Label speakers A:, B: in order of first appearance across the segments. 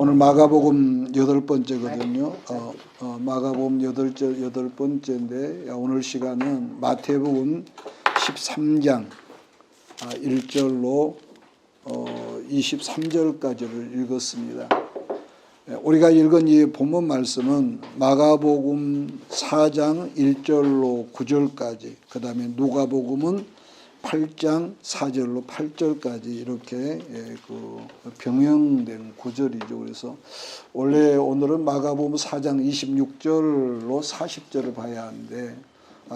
A: 오늘 마가복음 8번째거든요. 마가복음 8번째인데 오늘 시간은 마태복음 13장 1절로 23절까지를 읽었습니다. 우리가 읽은 이 본문 말씀은 마가복음 4장 1절로 9절까지, 그 다음에 누가복음은 8장 4절로 8절까지 이렇게 병행된 구절이죠. 그래서 원래 오늘은 마가복음 4장 26절로 40절을 봐야 하는데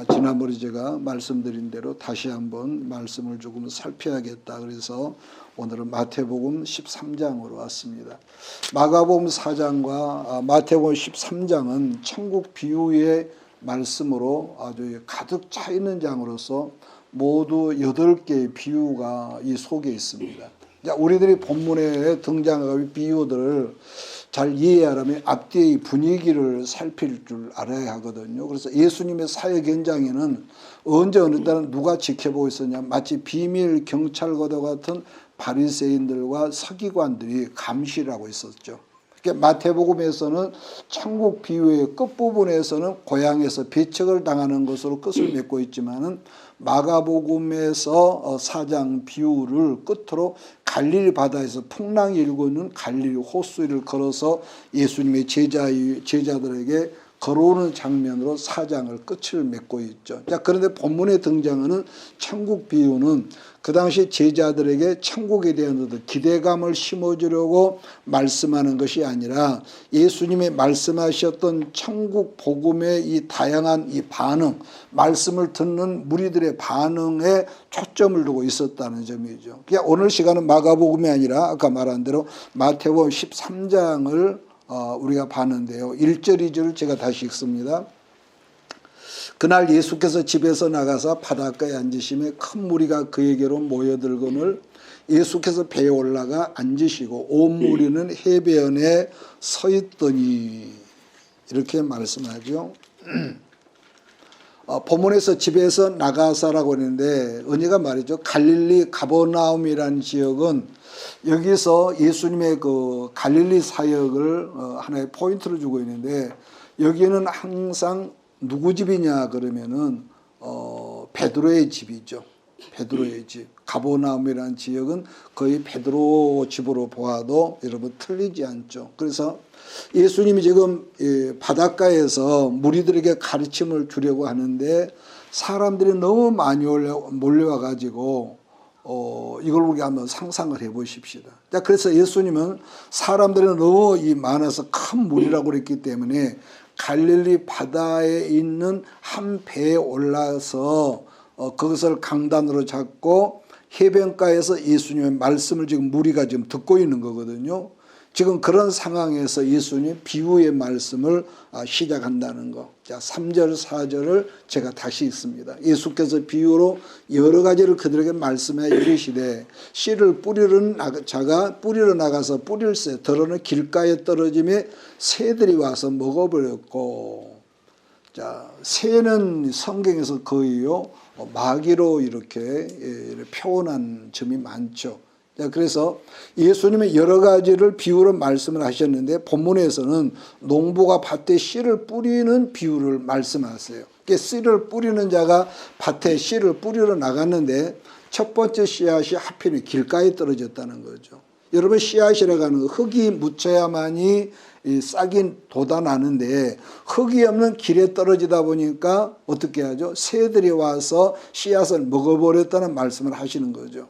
A: 지난번에 제가 말씀드린 대로 다시 한번 말씀을 조금 살펴야겠다. 그래서 오늘은 마태복음 13장으로 왔습니다. 마가복음 4장과 마태복음 13장은 천국 비유의 말씀으로 아주 가득 차 있는 장으로서 모두 8개의 비유가 이 속에 있습니다. 우리들이 본문에 등장하는 비유들을 잘 이해하려면 앞뒤의 분위기를 살필 줄 알아야 하거든요. 그래서 예수님의 사역 현장에는 언제 어느 때는 누가 지켜보고 있었냐, 마치 비밀 경찰과도 같은 바리새인들과 서기관들이 감시를 하고 있었죠. 마태복음에서는 천국 비유의 끝부분에서는 고향에서 배척을 당하는 것으로 끝을 맺고 있지만은 마가복음에서 4장 비유를 끝으로 갈릴리 바다에서 풍랑이 일고 있는 갈릴리 호수를 걸어서 예수님의 제자들에게 걸어오는 장면으로 4장을 끝을 맺고 있죠. 그런데 본문에 등장하는 천국 비유는 그 당시 제자들에게 천국에 대한 기대감을 심어주려고 말씀하는 것이 아니라 예수님이 말씀하셨던 천국 복음의 이 다양한 이 반응, 말씀을 듣는 무리들의 반응에 초점을 두고 있었다는 점이죠. 오늘 시간은 마가복음이 아니라 아까 말한 대로 마태복음 13장을 우리가 봤는데요. 1절 2절을 제가 다시 읽습니다. 그날 예수께서 집에서 나가서 바닷가에 앉으시매 큰 무리가 그에게로 모여들거늘 예수께서 배에 올라가 앉으시고 온 무리는 해변에 서 있더니 이렇게 말씀하죠. 본문에서 집에서 나가서라고 했는데 은혜가 말이죠. 갈릴리 가버나움이라는 지역은 여기서 예수님의 그 갈릴리 사역을 하나의 포인트를 주고 있는데 여기는 항상 누구 집이냐 그러면은 베드로의 집이죠. 베드로의 집. 가버나움이라는 지역은 거의 베드로 집으로 보아도 여러분 틀리지 않죠. 그래서 예수님이 지금 바닷가에서 무리들에게 가르침을 주려고 하는데 사람들이 너무 많이 몰려와 가지고 이걸 우리가 한번 상상을 해 보십시다. 그래서 예수님은 사람들이 너무 많아서 큰 무리라고 그랬기 때문에 갈릴리 바다에 있는 한 배에 올라서 그것을 강단으로 잡고 해변가에서 예수님의 말씀을 지금 무리가 지금 듣고 있는 거거든요. 지금 그런 상황에서 예수님 비유의 말씀을 시작한다는 거. 자, 3절 4절을 제가 다시 읽습니다. 예수께서 비유로 여러 가지를 그들에게 말씀해 이르시되 씨를 뿌리는 자가 뿌리러 나가서 뿌릴새 더러는 길가에 떨어지며 새들이 와서 먹어버렸고. 자, 새는 성경에서 거의요 마귀로 이렇게 표현한 점이 많죠. 그래서 예수님의 여러 가지를 비유로 말씀을 하셨는데 본문에서는 농부가 밭에 씨를 뿌리는 비유를 말씀하세요. 씨를 뿌리는 자가 밭에 씨를 뿌리러 나갔는데 첫 번째 씨앗이 하필 길가에 떨어졌다는 거죠. 여러분 씨앗이라고 하는 흙이 묻혀야만이 싹이 돋아나는데 흙이 없는 길에 떨어지다 보니까 어떻게 하죠? 새들이 와서 씨앗을 먹어버렸다는 말씀을 하시는 거죠.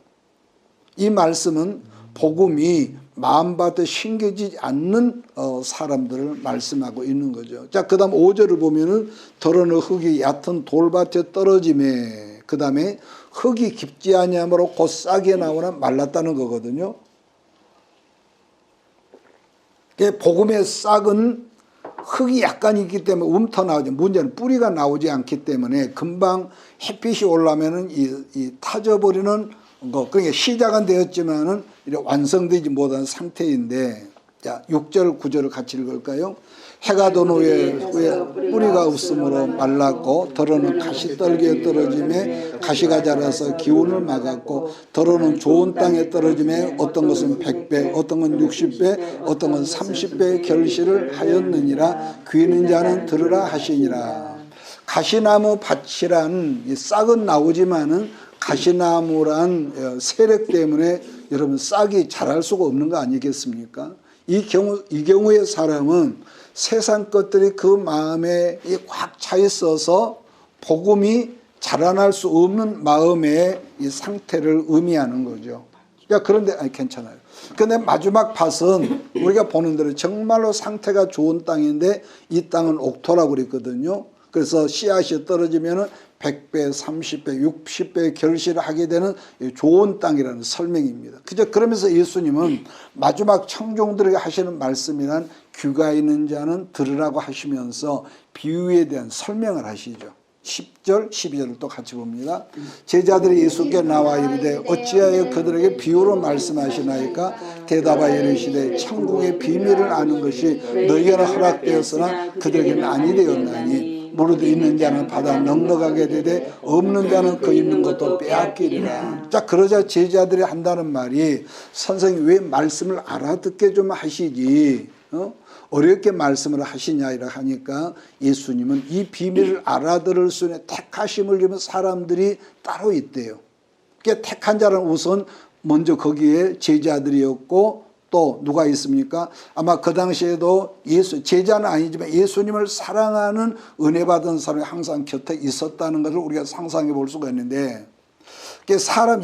A: 이 말씀은 복음이 마음밭에 심겨지지 않는 사람들을 말씀하고 있는 거죠. 자, 그 다음 5절을 보면은 더러는 흙이 얕은 돌밭에 떨어짐에 그 다음에 흙이 깊지 아니하므로 곧 싹이 나오나 말랐다는 거거든요. 복음의 싹은 흙이 약간 있기 때문에 움터나오죠. 문제는 뿌리가 나오지 않기 때문에 금방 햇빛이 올라오면은 이 타져버리는 거. 그러니까 시작은 되었지만은 완성되지 못한 상태인데 자, 6절 9절을 같이 읽을까요? 해가 돈 후에 뿌리가 없으므로 말랐고 더러는 가시떨기에 떨어짐에 가시가 자라서 기운을 막았고 더러는 좋은 땅에 떨어짐에 어떤 것은 100배 어떤 건 60배 어떤 건 30배 결실을 하였느니라. 귀 있는 자는 들으라 하시니라. 가시나무 밭이란 싹은 나오지만은 가시나무란 세력 때문에 여러분 싹이 자랄 수가 없는 거 아니겠습니까? 이 경우의 사람은 세상 것들이 그 마음에 꽉 차 있어서 복음이 자라날 수 없는 마음의 이 상태를 의미하는 거죠. 그런데 괜찮아요. 그런데 마지막 밭은 우리가 보는 대로 정말로 상태가 좋은 땅인데 이 땅은 옥토라고 그랬거든요. 그래서 씨앗이 떨어지면은 100배, 30배, 60배 결실을 하게 되는 좋은 땅이라는 설명입니다. 그러면서 예수님은 마지막 청종들에게 하시는 말씀이란 귀가 있는 자는 들으라고 하시면서 비유에 대한 설명을 하시죠. 10절, 12절을 또 같이 봅니다. 제자들이 예수께 나와 이르되 어찌하여 그들에게 비유로 말씀하시나이까? 대답하여 이르시되 천국의 비밀을 아는 것이 너희에게는 허락되었으나 그들에게는 아니 되었나니 무릇 있는 자는 받아 넉넉하게 되되 없는 자는 그 있는 것도 빼앗기리라. 자, 그러자 제자들이 한다는 말이 선생님 왜 말씀을 알아듣게 좀 하시지 어렵게 말씀을 하시냐 이라 하니까 예수님은 이 비밀을 알아들을 수 있는 택하심을 주면 사람들이 따로 있대요. 그러니까 택한 자는 우선 먼저 거기에 제자들이었고 또 누가 있습니까? 아마 그 당시에도 제자는 아니지만 예수님을 사랑하는 은혜 받은 사람이 항상 곁에 있었다는 것을 우리가 상상해 볼 수가 있는데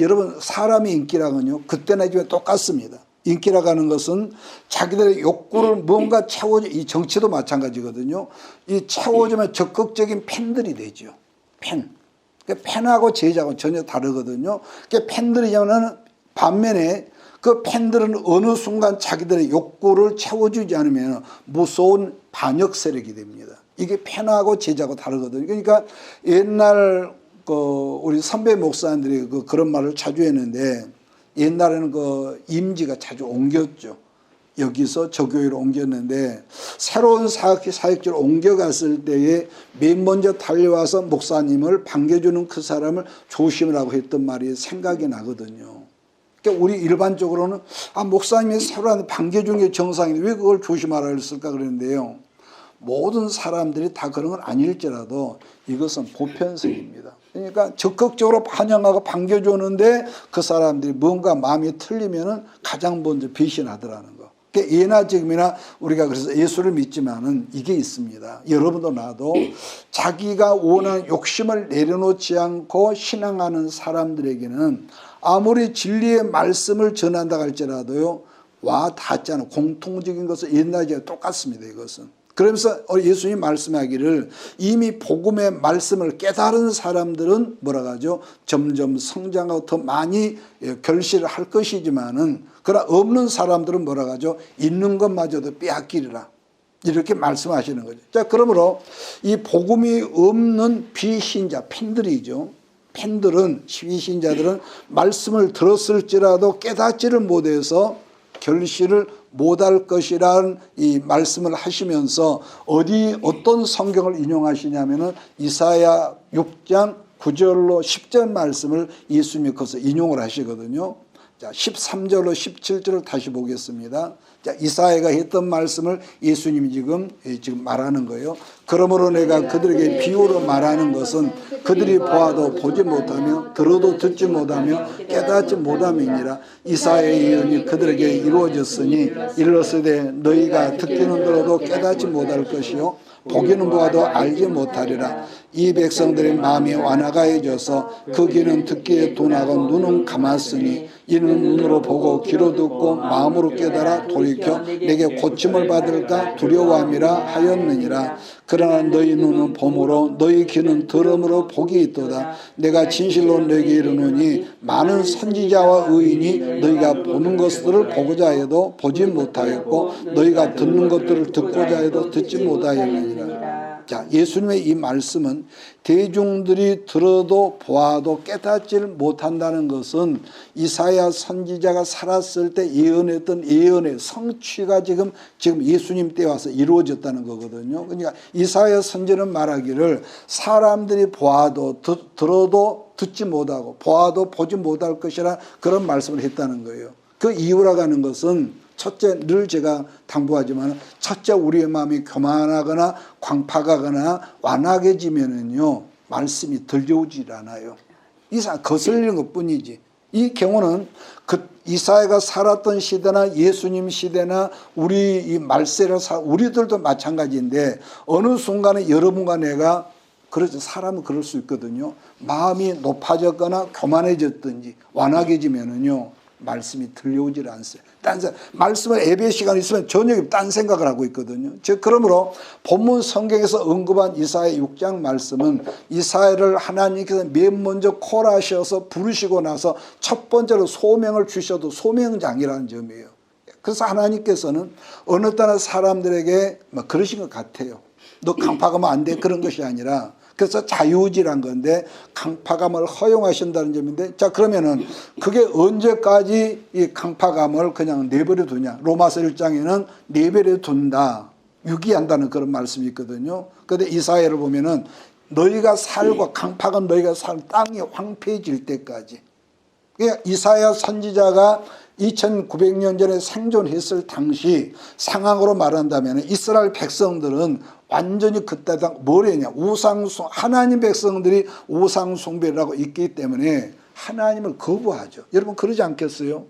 A: 여러분 사람의 인기라는요 그때나 이제 똑같습니다. 인기라고 하는 것은 자기들의 욕구를 뭔가 채워줘. 이 정치도 마찬가지거든요. 이 채워주면 적극적인 팬들이 되죠. 팬하고 제자하고 전혀 다르거든요. 팬들이냐면 반면에 그 팬들은 어느 순간 자기들의 욕구를 채워주지 않으면 무서운 반역 세력이 됩니다. 이게 팬하고 제자하고 다르거든요. 그러니까 옛날 우리 선배 목사님들이 그런 말을 자주 했는데 옛날에는 임지가 자주 옮겼죠. 여기서 저 교회로 옮겼는데 새로운 사역지로 옮겨갔을 때에 맨 먼저 달려와서 목사님을 반겨주는 그 사람을 조심하라고 했던 말이 생각이 나거든요. 그러니까 우리 일반적으로는 목사님이 새로 반겨주는 게 정상인데 왜 그걸 조심하라 했을까 그랬는데요. 모든 사람들이 다 그런 건 아닐지라도 이것은 보편성입니다. 그러니까 적극적으로 반영하고 반겨주는데 그 사람들이 뭔가 마음이 틀리면은 가장 먼저 배신하더라는 거. 그러니까 예나 지금이나 우리가 그래서 예수를 믿지만은 이게 있습니다. 여러분도 나도 자기가 원하는 욕심을 내려놓지 않고 신앙하는 사람들에게는 아무리 진리의 말씀을 전한다 할지라도요 와 닿지 않은 공통적인 것은 옛날에 똑같습니다. 이것은. 그러면서 예수님이 말씀하기를 이미 복음의 말씀을 깨달은 사람들은 뭐라고 하죠? 점점 성장하고 더 많이 결실을 할 것이지만은 그러나 없는 사람들은 뭐라고 하죠? 있는 것마저도 빼앗기리라. 이렇게 말씀하시는 거죠. 자, 그러므로 이 복음이 없는 비신자, 팬들이죠. 비신자들은 말씀을 들었을지라도 깨닫지를 못해서 결실을 못할 것이라는 이 말씀을 하시면서 어떤 성경을 인용하시냐면은 이사야 6장 9절로 10절 말씀을 예수님이 거기서 인용을 하시거든요. 자, 13절로 17절을 다시 보겠습니다. 자, 이사야가 했던 말씀을 예수님이 지금 말하는 거예요. 그러므로 내가 그들에게 비유로 말하는 것은 그들이 보아도 보지 못하며 들어도 듣지 못하며 깨닫지 못함이니라. 이사야의 예언이 그들에게 이루어졌으니 이르렀으되 너희가 듣기는 들어도 깨닫지 못할 것이요 보기는 보아도 알지 못하리라. 이 백성들의 마음이 완화가해져서 그 귀는 듣기에 둔하고 눈은 감았으니 이는 눈으로 보고 귀로 듣고 마음으로 깨달아 돌이켜 내게 고침을 받을까 두려워함이라 하였느니라. 그러나 너희 눈은 봄으로 너희 귀는 들음으로 복이 있도다. 내가 진실로 너희에게 이르노니 많은 선지자와 의인이 너희가 보는 것들을 보고자 해도 보지 못하였고 너희가 듣는 것들을 듣고자 해도 듣지 못하였느니라. 자, 예수님의 이 말씀은 대중들이 들어도 보아도 깨닫지를 못한다는 것은 이사야 선지자가 살았을 때 예언했던 예언의 성취가 지금 예수님 때 와서 이루어졌다는 거거든요. 그러니까 이사야 선지자는 말하기를 사람들이 보아도 들어도 듣지 못하고 보아도 보지 못할 것이라 그런 말씀을 했다는 거예요. 그 이유라고 하는 것은 첫째, 늘 제가 당부하지만 첫째 우리의 마음이 교만하거나 광팍하거나 완악해지면은요 말씀이 들려오질 않아요. 거슬리는 것뿐이지. 이 경우는 이사야가 살았던 시대나 예수님 시대나 우리 이 말세를 우리들도 마찬가지인데 어느 순간에 여러분과 내가 그렇죠. 사람은 그럴 수 있거든요. 마음이 높아졌거나 교만해졌든지 완악해지면은요 말씀이 들려오질 않어요. 말씀을 예배 시간이 있으면 저녁에 딴 생각을 하고 있거든요. 즉 그러므로 본문 성경에서 언급한 이사야 6장 말씀은 이사야를 하나님께서 맨 먼저 콜하셔서 부르시고 나서 첫 번째로 소명을 주셔도 소명장이라는 점이에요. 그래서 하나님께서는 어느 때나 사람들에게 그러신 것 같아요. 너 강팍하면 안 돼, 그런 것이 아니라 그래서 자유의지란 건데 강팍함을 허용하신다는 점인데, 자 그러면은 그게 언제까지 이 강팍함을 그냥 내버려 두냐. 로마서 1장에는 내버려 둔다, 유기한다는 그런 말씀이 있거든요. 그런데 이사야를 보면은 너희가 살고 강팍한 너희가 살 땅이 황폐해질 때까지. 그러니까 이사야 선지자가 2900년 전에 생존했을 당시 상황으로 말한다면 이스라엘 백성들은 완전히 그때 뭘 했냐. 하나님 백성들이 우상숭배를 하고 있기 때문에 하나님을 거부하죠. 여러분 그러지 않겠어요?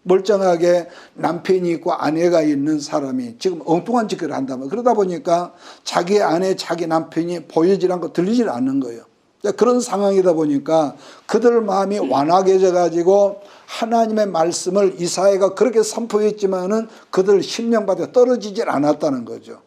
A: 멀쩡하게 남편이 있고 아내가 있는 사람이 지금 엉뚱한 짓을 한다면, 그러다 보니까 자기 아내 자기 남편이 보이질 않고 들리질 않는 거예요. 그런 상황이다 보니까 그들 마음이 완악해져 가지고 하나님의 말씀을 이사야가 그렇게 선포했지만은 그들 심령받아 떨어지질 않았다는 거죠.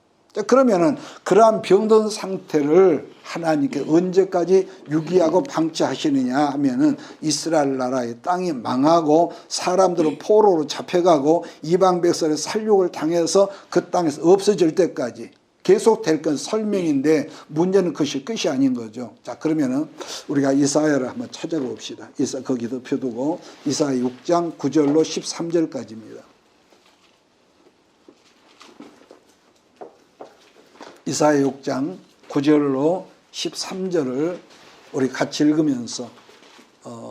A: 그러면은 그러한 병든 상태를 하나님께 언제까지 유기하고 방치하시느냐 하면은 이스라엘 나라의 땅이 망하고 사람들은 포로로 잡혀가고 이방 백성의 살육을 당해서 그 땅에서 없어질 때까지 계속될 건 설명인데 문제는 그것이 끝이 아닌 거죠. 자 그러면은 우리가 이사야를 한번 찾아봅시다. 거기도 펴두고 이사야 6장 9절로 13절까지입니다. 이사야 6장 9절로 13절을 우리 같이 읽으면서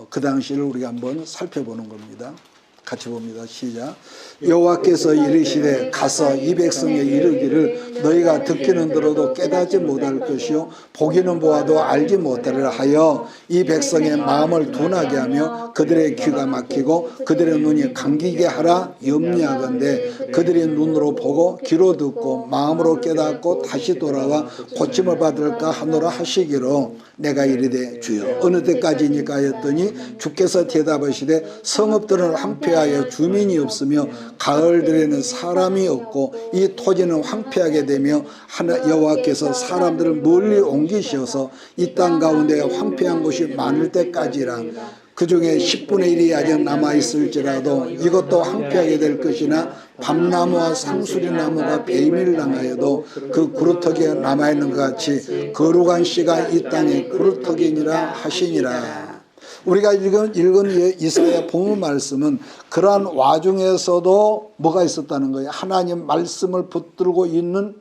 A: 그 당시를 우리가 한번 살펴보는 겁니다. 같이 봅니다. 시작. 여호와께서 이르시되 가서 이 백성에 이르기를 너희가 듣기는 들어도 깨닫지 못할 것이요 보기는 보아도 알지 못하리라 하여 이 백성의 마음을 둔하게 하며 그들의 귀가 막히고 그들의 눈이 감기게 하라 염려하건대 그들이 눈으로 보고 귀로 듣고 마음으로 깨닫고 다시 돌아와 고침을 받을까 하노라 하시기로 내가 이르되 주여 어느 때까지니까 하였더니 주께서 대답하시되 성읍들은 황폐하여 주민이 없으며 가을들에는 사람이 없고 이 토지는 황폐하게 되며 여호와께서 사람들을 멀리 옮기셔서 이 땅 가운데 황폐한 곳이 많을 때까지라. 그 중에 10분의 1이 아직 남아있을지라도 이것도 황폐하게 될 것이나 밤나무와 상수리나무가 배임을 당하여도 그 구루터기가 남아있는 것 같이 거룩한 씨가 이 땅에 구루터기니라 하시니라. 우리가 읽은 이사야 본문 말씀은 그러한 와중에서도 뭐가 있었다는 거예요. 하나님 말씀을 붙들고 있는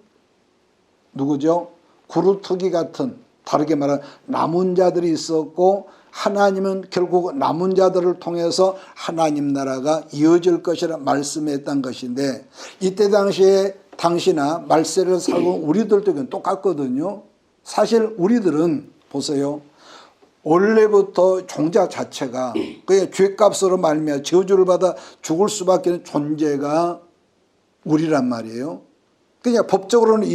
A: 누구죠? 구루터기 같은, 다르게 말하면 남은 자들이 있었고 하나님은 결국 남은 자들을 통해서 하나님 나라가 이어질 것이라 말씀했던 것인데, 이때 당시에 당시나 말세를 살고 우리들도 똑같거든요. 사실 우리들은 보세요. 원래부터 종자 자체가 그게 죄값으로 말미암아 저주를 받아 죽을 수밖에 없는 존재가 우리란 말이에요. 그러니까 법적으로는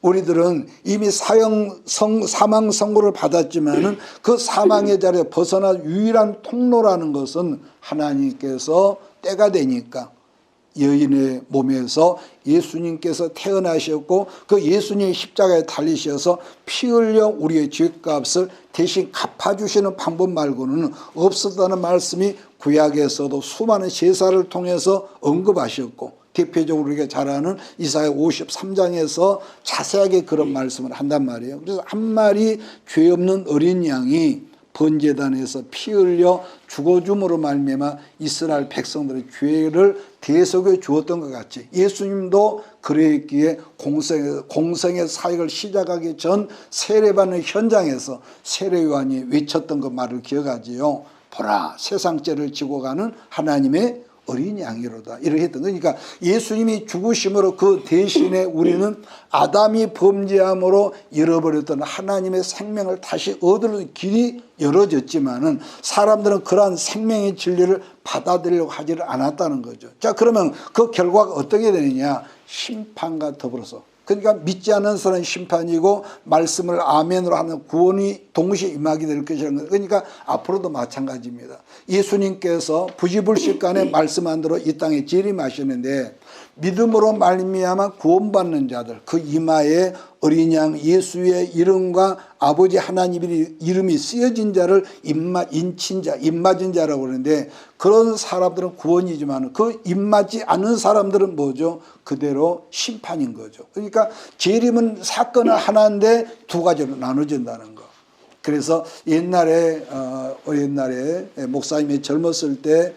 A: 우리들은 이미 사망 선고를 받았지만은 그 사망의 자리에 벗어나 유일한 통로라는 것은 하나님께서 때가 되니까 여인의 몸에서 예수님께서 태어나셨고 그 예수님이 십자가에 달리셔서 피 흘려 우리의 죄값을 대신 갚아주시는 방법 말고는 없었다는 말씀이 구약에서도 수많은 제사를 통해서 언급하셨고, 대표적으로 우리가 잘 아는 이사야 53장에서 자세하게 그런 말씀을 한단 말이에요. 그래서 한 마리 죄 없는 어린 양이 번제단에서 피 흘려 죽어줌으로 말미암아 이스라엘 백성들의 죄를 대속해 주었던 것 같이 예수님도 그랬기에 공생의 사역을 시작하기 전 세례받는 현장에서 세례요한이 외쳤던 그 말을 기억하지요. 보라, 세상 죄를 지고 가는 하나님의 어린 양이로다. 이렇게 했던 거니까 그러니까 예수님이 죽으심으로 그 대신에 우리는 아담이 범죄함으로 잃어버렸던 하나님의 생명을 다시 얻을 길이 열어졌지만은 사람들은 그러한 생명의 진리를 받아들이려고 하지를 않았다는 거죠. 자, 그러면 그 결과가 어떻게 되느냐? 심판과 더불어서. 그러니까 믿지 않는 사람은 심판이고 말씀을 아멘으로 하는 구원이 동시에 임하게 될 것이라는 거예요. 그러니까 앞으로도 마찬가지입니다. 예수님께서 부지불식간에 말씀한 대로 이 땅에 재림하시는데 믿음으로 말미암아 구원받는 자들 그 이마에 어린 양 예수의 이름과 아버지 하나님의 이름이 쓰여진 자를 인친 자, 입맞은 자라고 그러는데 그런 사람들은 구원이지만 그 입맞지 않는 사람들은 뭐죠? 그대로 심판인 거죠. 그러니까 재림은 사건은 하나인데 두 가지로 나눠진다는 거. 그래서 옛날에 목사님이 젊었을 때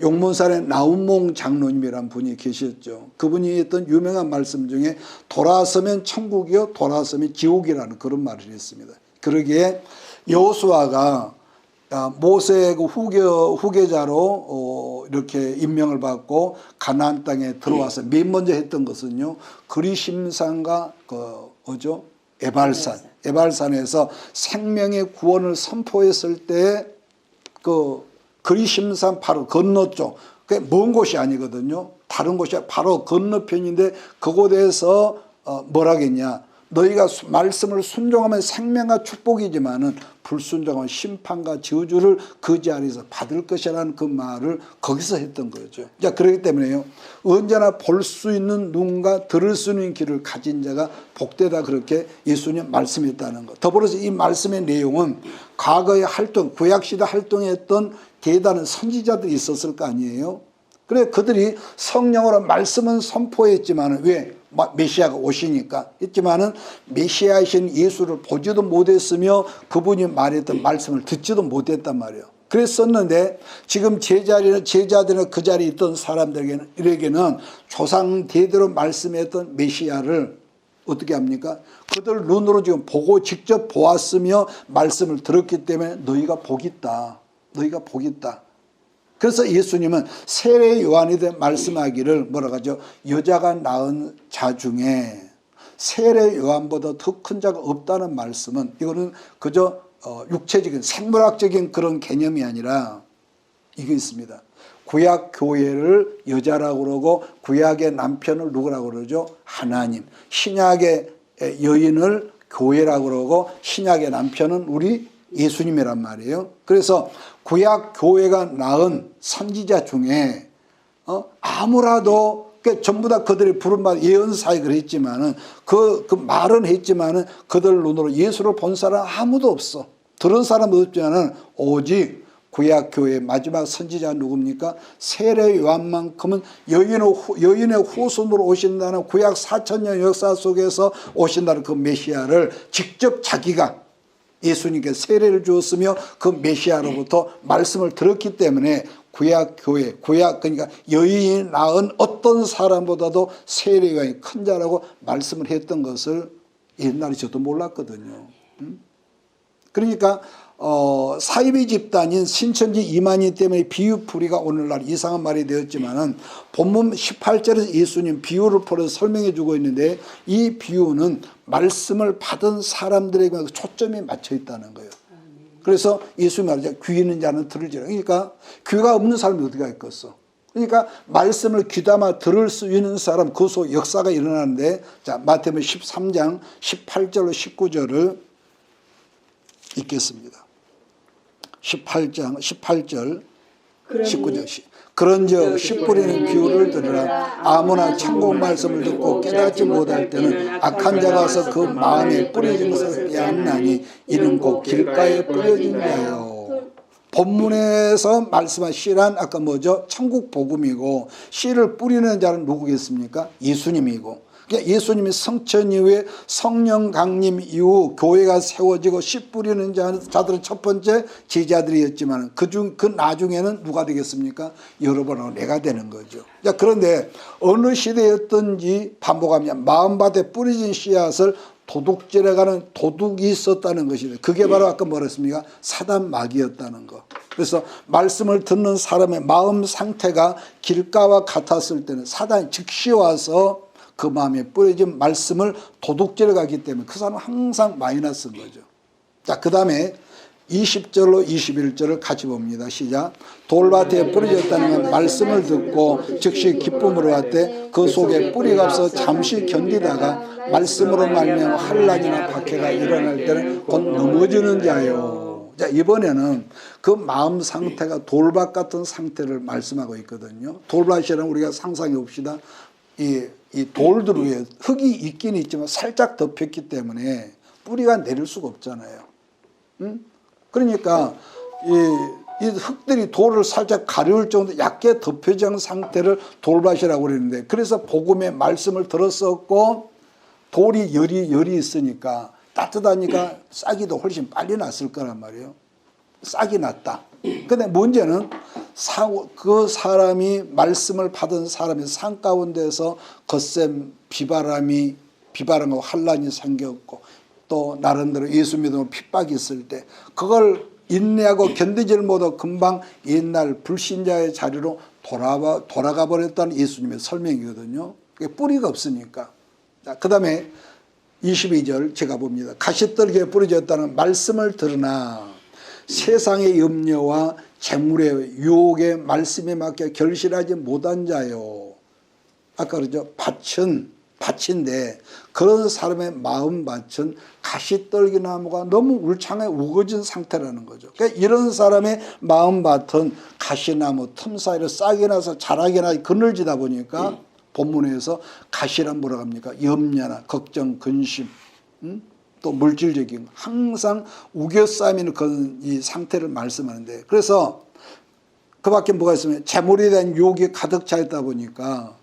A: 용문산에 나운몽 장로님이란 분이 계셨죠. 그분이 했던 유명한 말씀 중에 돌아서면 천국이요 돌아서면 지옥이라는 그런 말을 했습니다. 그러기에 여호수아가 모세의 그 후계자로 이렇게 임명을 받고 가나안 땅에 들어와서 맨 먼저 했던 것은요 그리심산과 에발산에서 생명의 구원을 선포했을 때 그리심산 바로 건너쪽, 그게 먼 곳이 아니거든요. 다른 곳이 바로 건너편인데 그곳에서 뭐라겠냐. 너희가 말씀을 순종하면 생명과 축복이지만은 불순종하면 심판과 저주를 그 자리에서 받을 것이라는 그 말을 거기서 했던 거죠. 자, 그렇기 때문에요. 언제나 볼 수 있는 눈과 들을 수 있는 귀를 가진 자가 복되다 그렇게 예수님 말씀했다는 것. 더불어서 이 말씀의 내용은 과거의 활동, 구약시대 활동했던 대단한 선지자들이 있었을 거 아니에요. 그래 그들이 성령으로 말씀은 선포했지만 왜? 메시아가 오시니까 했지만은 메시아이신 예수를 보지도 못했으며 그분이 말했던 말씀을 듣지도 못했단 말이에요. 그랬었는데 지금 제자들은 그 자리에 있던 사람들에게는 조상 대대로 말씀했던 메시아를 어떻게 합니까? 그들 눈으로 지금 보고 직접 보았으며 말씀을 들었기 때문에 너희가 복 있다. 너희가 복 있다. 그래서 예수님은 세례 요한에 대해 말씀하기를 뭐라고 하죠? 여자가 낳은 자 중에 세례 요한보다 더 큰 자가 없다는 말씀은 이거는 그저 육체적인 생물학적인 그런 개념이 아니라 이게 있습니다. 구약 교회를 여자라고 그러고 구약의 남편을 누구라고 그러죠? 하나님. 신약의 여인을 교회라고 그러고 신약의 남편은 우리 예수님이란 말이에요. 그래서 구약 교회가 낳은 선지자 중에 아무라도 전부 다 그들이 부름받아 예언 사역을 했지만은 그 말은 했지만은 그들 눈으로 예수를 본 사람 아무도 없어. 들은 사람은 없지만은 오직 구약 교회의 마지막 선지자 누굽니까? 세례 요한만큼은 여인의 후손으로 오신다는 구약 4000년 역사 속에서 오신다는 그 메시아를 직접 자기가 예수님께 세례를 주었으며 그 메시아로부터 말씀을 들었기 때문에 구약 교회, 그러니까 여인이 낳은 어떤 사람보다도 세례가 큰 자라고 말씀을 했던 것을 옛날에 저도 몰랐거든요. 그러니까 사이비 집단인 신천지 이만희 때문에 비유풀이가 오늘날 이상한 말이 되었지만은 본문 18절에서 예수님 비유를 풀어서 설명해 주고 있는데 이 비유는 말씀을 받은 사람들에게 초점이 맞춰 있다는 거예요. 그래서 예수님 말하죠. 귀 있는 자는 들을지라. 그러니까 귀가 없는 사람이 어디가 있겠어. 그러니까 말씀을 귀담아 들을 수 있는 사람 그 속 역사가 일어나는데 자 마태복음 13장 18절로 19절을 읽겠습니다. 18절 19절 그런즉 씨 뿌리는 비유를 들으라. 아무나 천국 말씀을 듣고 깨닫지 못할 때는 악한 자가 와서 그 마음에 뿌려진 것을 빼앗나니 이는 곧 길가에 뿌려진 자요. 본문에서 말씀한 씨란 아까 뭐죠? 천국 복음이고 씨를 뿌리는 자는 누구겠습니까? 예수님이고. 그러니까 예수님이 성천 이후에 성령 강림 이후 교회가 세워지고 씨 뿌리는 자들은 첫 번째 제자들이었지만 그 나중에는 누가 되겠습니까? 여러분하고 내가 되는 거죠. 자, 그런데 어느 시대였든지 반복합니다. 마음밭에 뿌려진 씨앗을 도둑질해가는 도둑이 있었다는 것이래. 그게 바로 아까 뭐라 했습니까? 사단 마귀였다는 거. 그래서 말씀을 듣는 사람의 마음 상태가 길가와 같았을 때는 사단이 즉시 와서 그 마음에 뿌려진 말씀을 도둑질해 가기 때문에 그 사람은 항상 마이너스인 거죠. 자, 그 다음에 20절로 21절을 같이 봅니다. 시작. 돌밭에 뿌려졌다는 건 말씀을 듣고 즉시 기쁨으로 왔대 그 속에 뿌리가 없어 잠시 견디다가 말씀으로 말미암아 환난이나 박해가 일어날 때는 곧 넘어지는 자요. 자, 이번에는 그 마음 상태가 돌밭 같은 상태를 말씀하고 있거든요. 돌밭이라는 우리가 상상해 봅시다. 이 돌들 위에 흙이 있긴 있지만 살짝 덮였기 때문에 뿌리가 내릴 수가 없잖아요. 그러니까 이 흙들이 돌을 살짝 가려울 정도 얇게 덮여진 상태를 돌밭이라고 그러는데, 그래서 복음의 말씀을 들었었고 돌이 열이 있으니까 따뜻하니까 싹이도 훨씬 빨리 났을 거란 말이에요. 싹이 났다. 근데 문제는 그 사람이 말씀을 받은 사람의 산 가운데서 거센 비바람과 환란이 생겼고 또 나름대로 예수 믿음으로 핍박이 있을 때 그걸 인내하고 견디지를 못하고 금방 옛날 불신자의 자리로 돌아가 버렸다는 예수님의 설명이거든요. 뿌리가 없으니까. 그 다음에 22절 제가 봅니다. 가시떨기에 뿌려졌다는 말씀을 들으나 세상의 염려와 재물의 유혹에 말씀에 맞게 결실하지 못한 자요. 아까 그러죠. 밭인데 그런 사람의 마음밭은 가시떨기나무가 너무 울창에 우거진 상태라는 거죠. 그러니까 이런 사람의 마음밭은 가시나무 틈 사이로 싹이 나서 자라게나 그늘지다 보니까 본문에서 가시란 뭐라고 합니까? 염려나 걱정, 근심, 또 물질적인 항상 우겨싸이는 그런 이 상태를 말씀하는데, 그래서 그 밖에 뭐가 있으면 재물에 대한 유혹이 가득 차 있다 보니까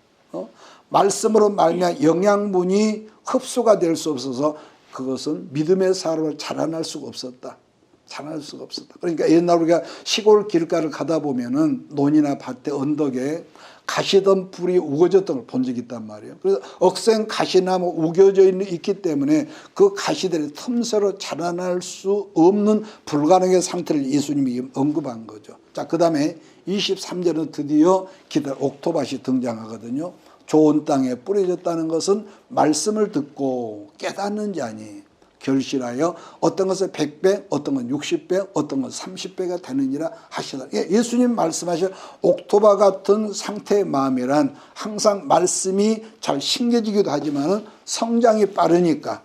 A: 말씀으로 말미암아 영양분이 흡수가 될 수 없어서 그것은 믿음의 사람을 자라날 수가 없었다. 자라날 수가 없었다. 그러니까 옛날 우리가 시골 길가를 가다 보면은 논이나 밭에 언덕에 가시던 풀이 우거졌던 걸 본 적이 있단 말이에요. 그래서 억센 가시나무 우겨져 있기 때문에 그 가시들이 틈새로 자라날 수 없는 불가능의 상태를 예수님이 언급한 거죠. 자, 그 다음에 23절은 드디어 옥토밭이 등장하거든요. 좋은 땅에 뿌려졌다는 것은 말씀을 듣고 깨닫는 자니 결실하여 어떤 것은 100배, 어떤 건 60배, 어떤 건 30배가 되느니라 하시다. 예수님 말씀하신 옥토바 같은 상태의 마음이란 항상 말씀이 잘 심겨지기도 하지만 성장이 빠르니까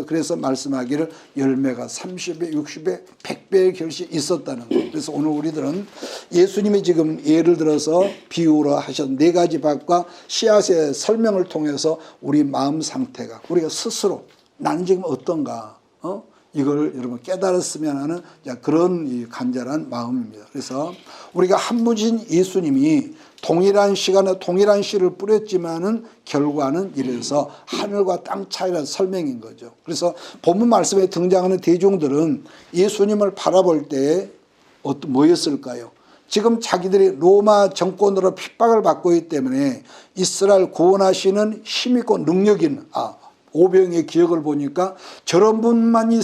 A: 그래서 말씀하기를 열매가 30배, 60배, 100배의 결실이 있었다는 거예요. 그래서 오늘 우리들은 예수님이 지금 예를 들어서 비유로 하신 네 가지 밭과 씨앗의 설명을 통해서 우리 마음 상태가 우리가 스스로 나는 지금 어떤가, 이걸 여러분 깨달았으면 하는 그런 이 간절한 마음입니다. 그래서 우리가 한 분이신 예수님이 동일한 시간에 동일한 씨를 뿌렸지만은 결과는 이래서 하늘과 땅 차이라는 설명인 거죠. 그래서 본문 말씀에 등장하는 대중들은 예수님을 바라볼 때 뭐였을까요? 지금 자기들이 로마 정권으로 핍박을 받고 있기 때문에 이스라엘 구원하시는 힘있고 능력 있는 오병의 기억을 보니까 저런 분이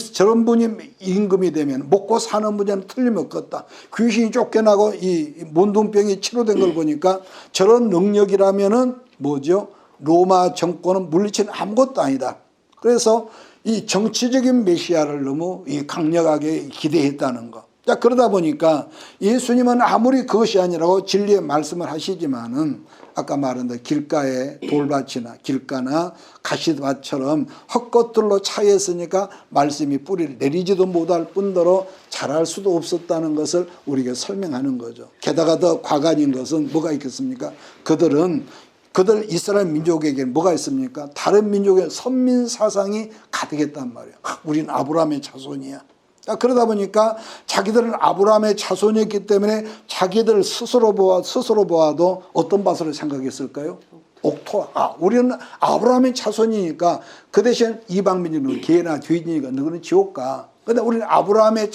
A: 임금이 되면 먹고 사는 분야는 틀림없겠다. 귀신이 쫓겨나고 이 문둥병이 치료된 걸 보니까 저런 능력이라면은 뭐죠? 로마 정권은 물리치는 아무것도 아니다. 그래서 이 정치적인 메시아를 너무 강력하게 기대했다는 거. 자, 그러다 보니까 예수님은 아무리 그것이 아니라고 진리의 말씀을 하시지만은 아까 말한 대로 길가에 돌밭이나 길가나 가시밭처럼 헛것들로 차였으니까 말씀이 뿌리를 내리지도 못할 뿐더러 자랄 수도 없었다는 것을 우리에게 설명하는 거죠. 게다가 더 과관인 것은 뭐가 있겠습니까? 그들 이스라엘 민족에게는 뭐가 있습니까? 다른 민족의 선민 사상이 가득했단 말이에요. 우리는 아브라함의 자손이야. 그러다 보니까 자기들은 아브라함의 자손이었기 때문에 자기들 스스로 보아도 어떤 밭으로 생각했을까요? 옥토. 우리는 아브라함의 자손이니까 그 대신 이방민들은 개나 돼지니까 너희는 지옥 가. 근데 우리는 아브라함의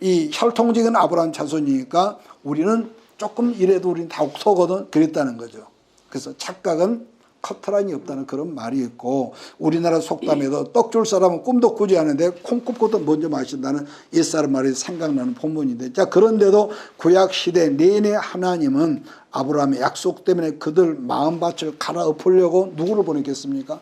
A: 이 혈통적인 아브라함 자손이니까 우리는 조금 이래도 우리는 다 옥토거든. 그랬다는 거죠. 그래서 착각은 커트라인이 없다는 그런 말이 있고, 우리나라 속담에도 떡 줄 사람은 꿈도 꾸지 않는데 콩국보다 먼저 마신다는 옛사람 말이 생각나는 본문인데, 자, 그런데도 구약 시대 내내 하나님은 아브라함의 약속 때문에 그들 마음밭을 갈아엎으려고 누구를 보냈겠습니까?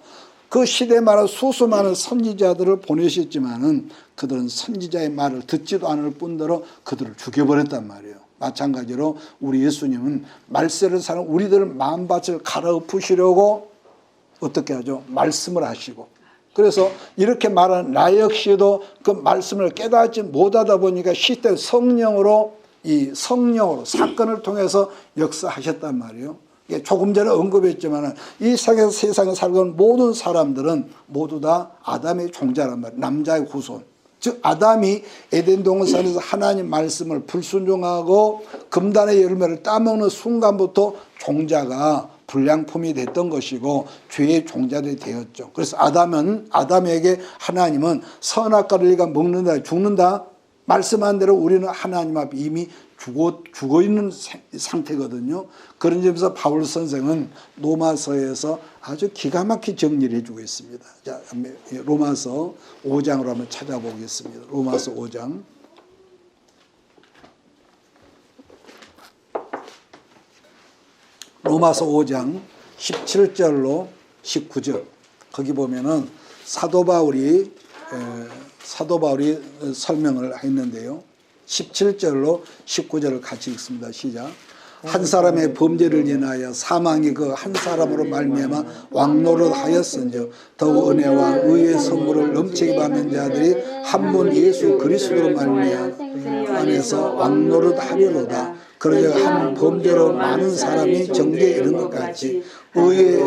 A: 그 시대마다 수많은 선지자들을 보내셨지만은 그들은 선지자의 말을 듣지도 않을 뿐더러 그들을 죽여버렸단 말이에요. 마찬가지로 우리 예수님은 말세를 사는 우리들 마음밭을 갈아엎으시려고 어떻게 하죠? 말씀을 하시고, 그래서 이렇게 말하는 나 역시도 그 말씀을 깨닫지 못하다 보니까 시대 성령으로 사건을 통해서 역사하셨단 말이에요. 조금 전에 언급했지만 이 세상에 살던 모든 사람들은 모두 다 아담의 종자란 말이에요. 남자의 후손. 즉 아담이 에덴 동산에서 하나님 말씀을 불순종하고 금단의 열매를 따먹는 순간부터 종자가 불량품이 됐던 것이고 죄의 종자들이 되었죠. 그래서 아담에게 하나님은 선악과를 네가 먹는다 죽는다 말씀한 대로 우리는 하나님 앞에 이미 죽어 있는 상태거든요. 그런 점에서 바울 선생은 로마서에서 아주 기가 막히게 정리를 해주고 있습니다. 자, 로마서 5장으로 한번 찾아보겠습니다. 로마서 5장. 로마서 5장 17절로 19절. 거기 보면은 사도 바울이 설명을 했는데요. 17절로 19절을 같이 읽습니다. 시작. 한 사람의 범죄를 인하여 사망이 그 한 사람으로 말미암아 왕노릇하였은즉 더욱 은혜와 의의 선물을 넘치게 받는 자들이 한 분 예수 그리스도로 말미암아 안에서 왕노릇하려로다. 그러자 한 범죄로 많은 사람이 정죄에 이른 것 같이 의의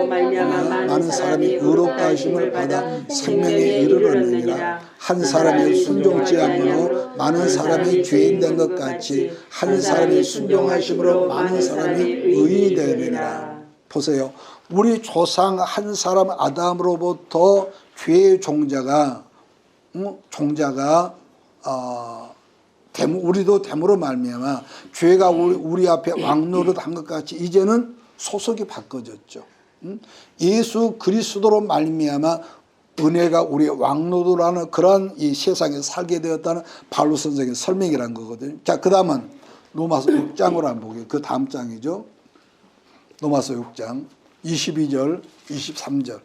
A: 많은 사람이 의롭다 하심을 받아 생명에 이르렀느니라. 한 사람이 순종치 않으므로 많은 사람이 죄인 된 것 같이 한 사람이 순종하심으로 많은 사람이 의인이 되느니라. 보세요. 우리 조상 한 사람 아담으로부터 죄의 종자가 우리도 됨으로 말미암아 죄가 우리 앞에 왕노릇한 것 같이 이제는 소속이 바꿔졌죠. 예수 그리스도로 말미암아 은혜가 우리의 왕노릇하는 그런 이 세상에 살게 되었다는 바울 선생의 설명이라는 거거든요. 자, 그 다음은 로마서 6장으로 한번 보게요. 그 다음 장이죠. 로마서 6장 22절 23절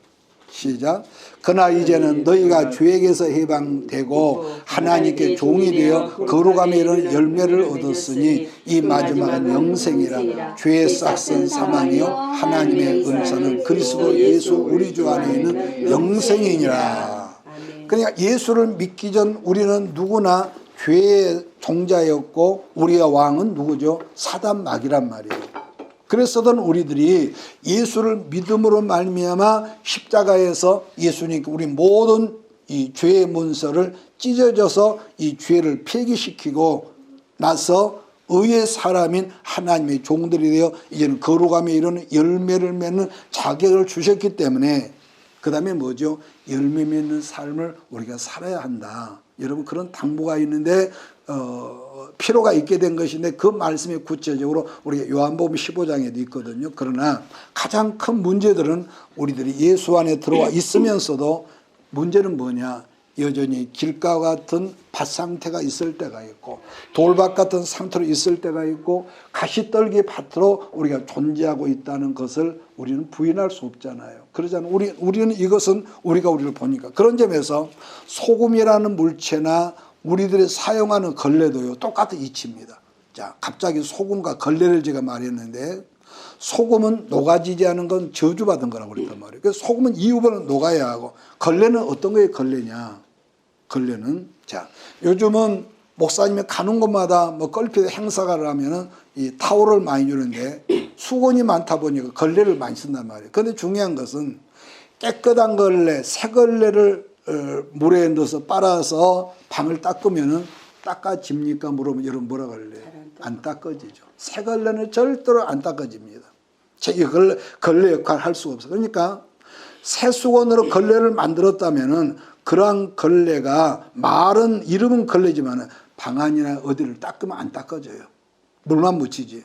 A: 시작. 그러나 이제는 너희가 죄에게서 해방되고 하나님께 종이 되어 거룩함에 이르는 열매를 얻었으니 이 마지막은 영생이라. 죄의 싹은 사망이요 하나님의 은사는 그리스도 예수 우리 주 안에 있는 영생이니라. 그러니까 예수를 믿기 전 우리는 누구나 죄의 종자였고 우리의 왕은 누구죠? 사단 마귀란 말이에요. 그랬었던 우리들이 예수를 믿음으로 말미암아 십자가에서 예수님께 우리 모든 이 죄의 문서를 찢어져서 이 죄를 폐기시키고 나서 의의 사람인 하나님의 종들이 되어 이제는 거룩함에 이르는 열매를 맺는 자격을 주셨기 때문에 그 다음에 뭐죠? 열매 맺는 삶을 우리가 살아야 한다. 여러분 그런 당부가 있는데 필요가 있게 된 것인데 그 말씀이 구체적으로 우리가 요한복음 15장에도 있거든요. 그러나 가장 큰 문제들은 우리들이 예수 안에 들어와 있으면서도 문제는 뭐냐? 여전히 길가 같은 밭 상태가 있을 때가 있고 돌밭 같은 상태로 있을 때가 있고 가시떨기 밭으로 우리가 존재하고 있다는 것을 우리는 부인할 수 없잖아요. 그러잖아요. 우리는 이것은 우리를 보니까 그런 점에서 소금이라는 물체나 우리들이 사용하는 걸레도요 똑같은 이치입니다. 자, 갑자기 소금과 걸레를 제가 말했는데 소금은 녹아지지 않은 건 저주받은 거라고 그랬단 말이에요. 그래서 소금은 이유는 녹아야 하고 걸레는 어떤 거에 걸레냐? 걸레는 자 요즘은 목사님이 가는 곳마다 뭐 걸핏 행사가 하면은 이 타월을 많이 주는데 수건이 많다 보니까 걸레를 많이 쓴단 말이에요. 그런데 중요한 것은 깨끗한 걸레, 새 걸레를 물에 넣어서 빨아서 방을 닦으면은 닦아집니까? 물으면 여러분 뭐라 그럴래요? 안 닦아지죠. 새 걸레는 절대로 안 닦아집니다. 걸레 역할을 할 수가 없어요. 그러니까 새 수건으로 걸레를 만들었다면은 그러한 걸레가 말은 이름은 걸레지만 방 안이나 어디를 닦으면 안 닦아져요. 물만 묻히지.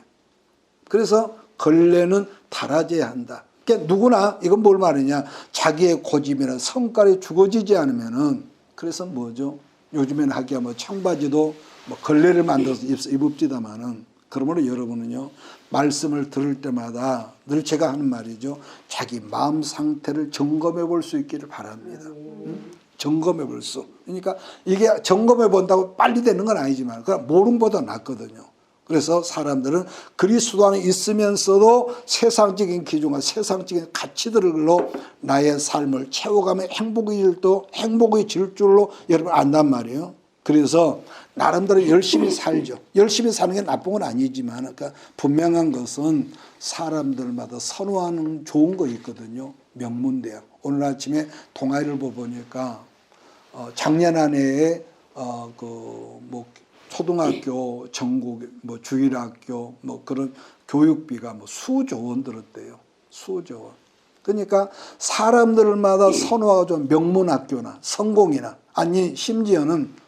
A: 그래서 걸레는 닳아져야 한다. 그러니까 누구나 이건 뭘 말이냐, 자기의 고집이나 성깔이 죽어지지 않으면은, 그래서 뭐죠? 요즘에는 하기야 뭐 청바지도 뭐 걸레를 만들어서 입읍시다마는, 그러므로 여러분은요 말씀을 들을 때마다 늘 제가 하는 말이죠, 자기 마음 상태를 점검해 볼 수 있기를 바랍니다. 점검해 볼 수. 그러니까 이게 점검해 본다고 빨리 되는 건 아니지만 그냥 모르는 것보다 낫거든요. 그래서 사람들은 그리스도 안에 있으면서도 세상적인 기준과 세상적인 가치들로 나의 삶을 채워가면 행복이 질 줄로 여러분 안단 말이에요. 그래서 나름대로 열심히 살죠. 열심히 사는 게 나쁜 건 아니지만, 그러니까 분명한 것은 사람들마다 선호하는 좋은 거 있거든요. 명문대학. 오늘 아침에 동아리를 보니까 작년 한 해에 뭐 초등학교 전국 뭐 주일학교 뭐 그런 교육비가 뭐 수조 원 들었대요. 수조 원. 그러니까 사람들마다 선호하고 좀 명문학교나 성공이나, 아니 심지어는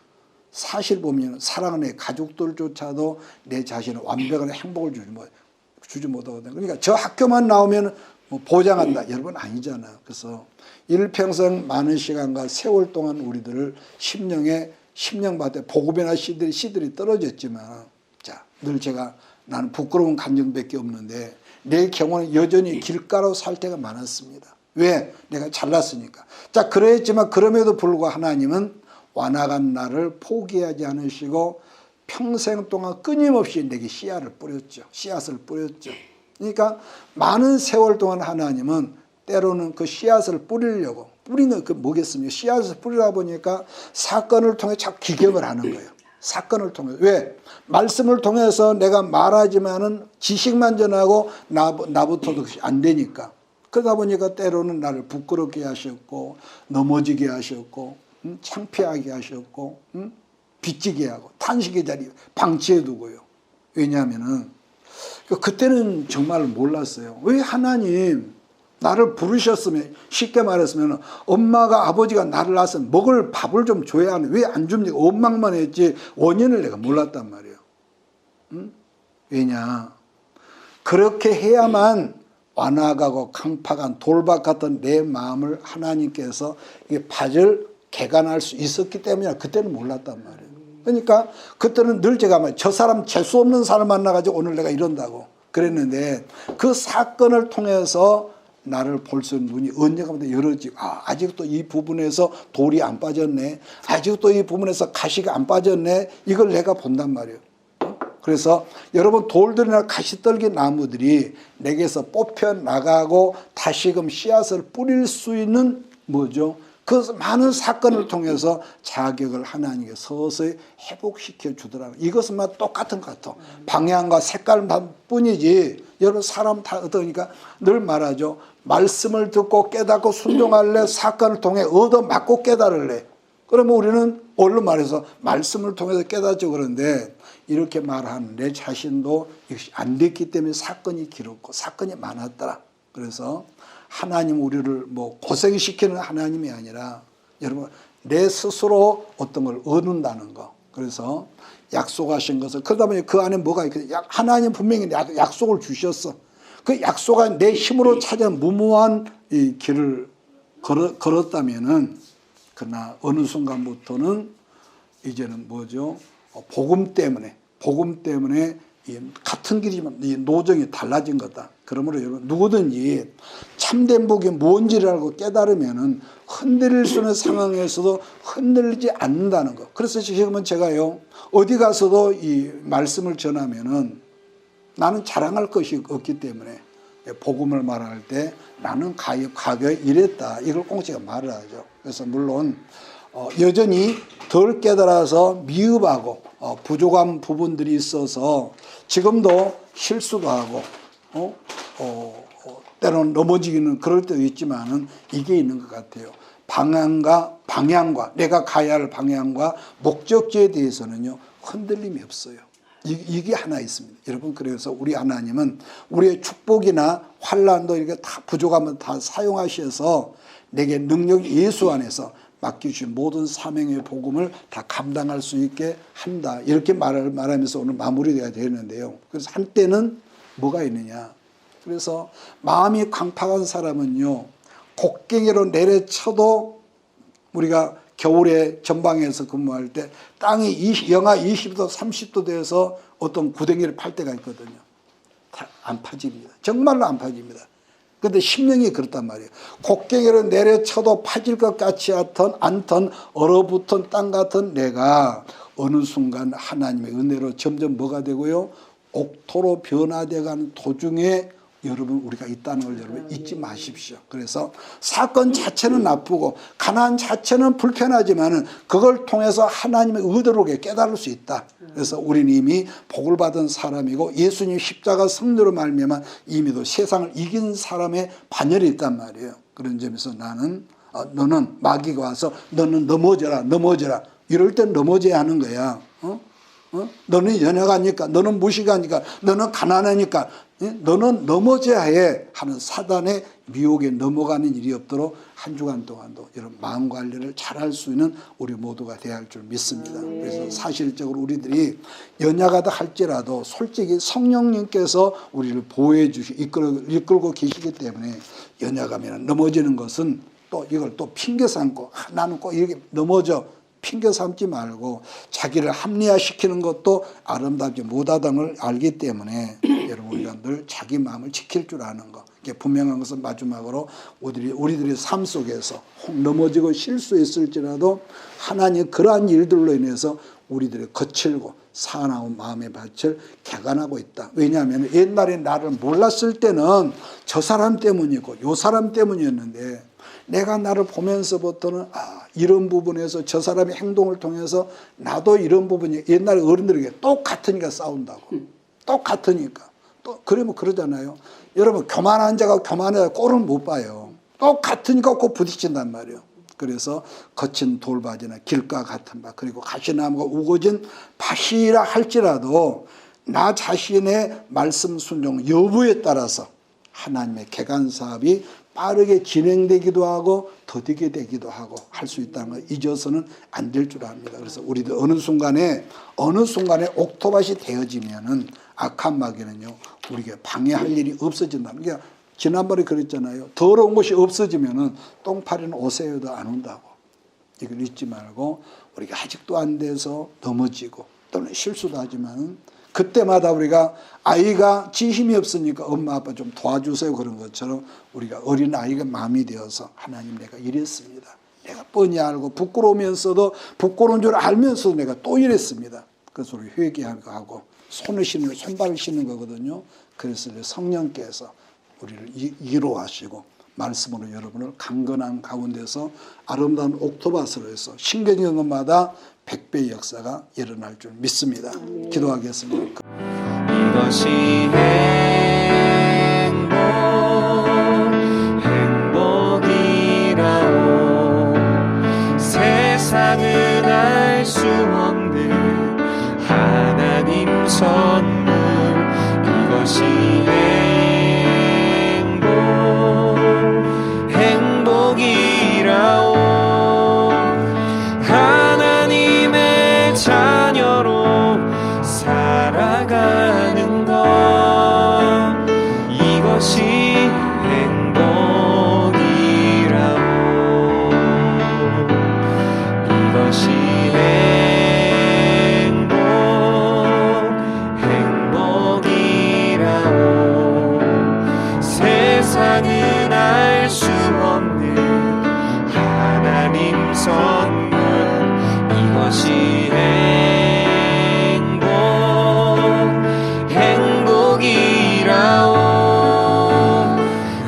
A: 사실 보면 사랑하는 가족들조차도 내 자신의 완벽한 행복을 주지 못하거든요. 그러니까 저 학교만 나오면 뭐 보장한다. 여러분 아니잖아요. 그래서 일평생 많은 시간과 세월 동안 우리들을 심령 받에 복음이나 씨들이 떨어졌지만, 자, 늘 나는 부끄러운 감정밖에 없는데 내 경우는 여전히 길가로 살 때가 많았습니다. 왜? 내가 잘났으니까. 자, 그랬지만 그럼에도 불구하고 하나님은 완악한 나를 포기하지 않으시고 평생 동안 끊임없이 내게 씨앗을 뿌렸죠. 그러니까 많은 세월 동안 하나님은 때로는 그 씨앗을 뿌리려고, 뿌리는 그 뭐겠습니까? 씨앗을 뿌리다 보니까 사건을 통해 자꾸 기경을 하는 거예요. 사건을 통해. 왜? 말씀을 통해서 내가 말하지만은 지식만 전하고 나부터도 그것이 안 되니까. 그러다 보니까 때로는 나를 부끄럽게 하셨고, 넘어지게 하셨고, 창피하게 하셨고, 빚지게 하고, 탄식의 자리 방치해 두고요. 왜냐하면은 그때는 정말 몰랐어요. 왜 하나님 나를 부르셨으면, 쉽게 말했으면 엄마가 아버지가 나를 낳았으면 먹을 밥을 좀 줘야 하는, 왜 안 줍니까? 원망만 했지 원인을 내가 몰랐단 말이에요. 왜냐, 그렇게 해야만 완악하고 강팍한 돌박 같은 내 마음을 하나님께서 이게 밭을 개간할 수 있었기 때문에 그때는 몰랐단 말이에요. 그러니까 그때는 늘 제가 저 사람 재수 없는 사람 만나가지고 오늘 내가 이런다고 그랬는데, 그 사건을 통해서 나를 볼 수 있는 눈이 언젠가부터 열어지고, 아직도 이 부분에서 돌이 안 빠졌네, 아직도 이 부분에서 가시가 안 빠졌네, 이걸 내가 본단 말이에요. 그래서 여러분, 돌들이나 가시떨기 나무들이 내게서 뽑혀 나가고 다시금 씨앗을 뿌릴 수 있는 뭐죠? 그 많은 사건을 통해서 자격을 하나님께 서서히 회복시켜 주더라고요. 이것은 똑같은 것 같아. 방향과 색깔만 뿐이지, 여러분 사람 다 어떠니까 늘 말하죠. 말씀을 듣고 깨닫고 순종할래? 사건을 통해 얻어맞고 깨달을래? 그러면 우리는 얼른 말해서 말씀을 통해서 깨닫죠. 그런데 이렇게 말하는 내 자신도 역시 안 됐기 때문에 사건이 길었고 사건이 많았더라. 그래서 하나님 우리를 뭐 고생시키는 하나님이 아니라 여러분 내 스스로 어떤 걸 얻는다는 거. 그래서 약속하신 것을, 그러다 보니 그 안에 뭐가 있거든요. 하나님 분명히 약속을 주셨어. 그 약속한 내 힘으로 찾은 무모한 이 길을 걸었다면은, 그러나 어느 순간부터는 이제는 뭐죠? 복음 때문에 같은 길이지만 이 노정이 달라진 거다. 그러므로 여러분 누구든지 참된 복이 뭔지를 알고 깨달으면은 흔들릴 수 있는 상황에서도 흔들리지 않는다는 거. 그래서 지금은 제가요 어디 가서도 이 말씀을 전하면은 나는 자랑할 것이 없기 때문에 복음을 말할 때 나는 과거에 이랬다, 이걸 꼭 제가 말을 하죠. 그래서 물론 여전히 덜 깨달아서 미흡하고 부족한 부분들이 있어서 지금도 실수도 하고 때로는 넘어지기는 그럴 때도 있지만은 이게 있는 것 같아요. 방향과 내가 가야 할 방향과 목적지에 대해서는요 흔들림이 없어요. 이게 하나 있습니다. 여러분, 그래서 우리 하나님은 우리의 축복이나 환난도 이렇게 다 부족하면 다 사용하셔서 내게 능력 예수 안에서 맡기신 모든 사명의 복음을 다 감당할 수 있게 한다. 이렇게 말하면서 오늘 마무리가 되는데요. 그래서 한때는 뭐가 있느냐. 그래서 마음이 강팍한 사람은요, 곡괭이로 내려쳐도 우리가 겨울에 전방에서 근무할 때 땅이 영하 20도 30도 돼서 어떤 구덩이를 팔 때가 있거든요. 다 안 파집니다. 정말로 안 파집니다. 그런데 심령이 그렇단 말이에요. 곡괭이로 내려쳐도 파질 것 같지 않던 얼어붙은 땅 같은 내가 어느 순간 하나님의 은혜로 점점 뭐가 되고요, 옥토로 변화되어가는 도중에 여러분 우리가 있다는 걸 여러분 잊지 마십시오. 그래서 사건 자체는 나쁘고 가난 자체는 불편하지만은 그걸 통해서 하나님의 의도로 깨달을 수 있다. 그래서 우리는 이미 복을 받은 사람이고 예수님 십자가 승리로 말미암아 이미도 세상을 이긴 사람의 반열이 있단 말이에요. 그런 점에서 나는 너는 마귀가 와서 너는 넘어져라 이럴 땐 넘어져야 하는 거야. 너는 연약하니까, 너는 무식하니까, 너는 가난하니까, 너는 넘어져야 해 하는 사단의 미혹에 넘어가는 일이 없도록 한 주간 동안도 이런 마음 관리를 잘할 수 있는 우리 모두가 되어야 할 줄 믿습니다. 그래서 사실적으로 우리들이 연약하다 할지라도 솔직히 성령님께서 우리를 보호해 주시고 이끌고 계시기 때문에 연약하면 넘어지는 것은 또 이걸 또 핑계 삼고 나는 꼭 이렇게 넘어져 핑계 삼지 말고 자기를 합리화시키는 것도 아름답지 못하다는 걸 알기 때문에 여러분 우리가 늘 자기 마음을 지킬 줄 아는 거. 이게 분명한 것은 마지막으로 우리들의 삶 속에서 넘어지고 실수했을지라도 하나님 그러한 일들로 인해서 우리들의 거칠고 사나운 마음의 밭을 개간하고 있다. 왜냐하면 옛날에 나를 몰랐을 때는 저 사람 때문이고 요 사람 때문이었는데 내가 나를 보면서부터는 이런 부분에서 저 사람의 행동을 통해서 나도 이런 부분이 옛날에 어른들에게 똑같으니까 싸운다고. 똑같으니까. 또 그러면 그러잖아요. 여러분 교만한 자가 교만해야 꼴을 못 봐요. 똑같으니까 꼭 부딪힌단 말이에요. 그래서 거친 돌밭이나 길가 같은 밭 그리고 가시나무가 우거진 밭이라 할지라도 나 자신의 말씀 순종 여부에 따라서 하나님의 개간 사업이 빠르게 진행되기도 하고 더디게 되기도 하고 할 수 있다는 걸 잊어서는 안 될 줄 압니다. 그래서 우리도 어느 순간에 옥토밭이 되어지면은 악한 마귀는요 우리에게 방해할 일이 없어진다. 그러니까 지난번에 그랬잖아요. 더러운 것이 없어지면은 똥파리는 오세요도 안 온다고. 이걸 잊지 말고 우리가 아직도 안 돼서 넘어지고 또는 실수도 하지만은 그때마다 우리가 아이가 지 힘이 없으니까 엄마 아빠 좀 도와주세요 그런 것처럼 우리가 어린 아이가 마음이 되어서 하나님 내가 이랬습니다. 내가 뻔히 알고 부끄러우면서도 부끄러운 줄 알면서도 내가 또 이랬습니다. 그래서 우리 회개하고 손발을 씻는 거거든요. 그래서 성령께서 우리를 위로하시고 말씀으로 여러분을 강건한 가운데서 아름다운 옥토밭으로 해서 신경진 것마다 100배의 역사가 일어날 줄 믿습니다. 기도하겠습니다.
B: 이것이 행복이라오. 세상은 알 수 없는 하나님 선물. 이것이 행복이라오. 하나님의 자녀로 살아가는 것. 이것이 행복이라오. 이것이 행복이라오. 세상은 알 수 없는 하나님 선물. 이것이 행복이라오.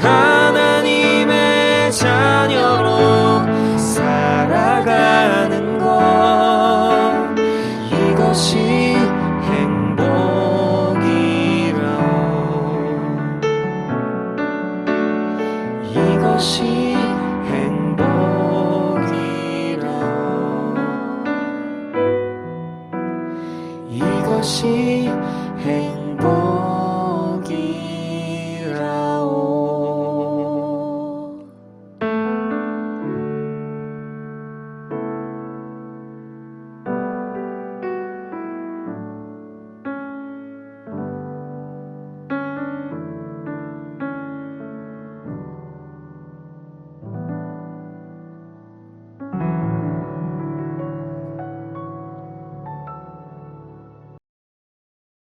B: 하나님의 자녀로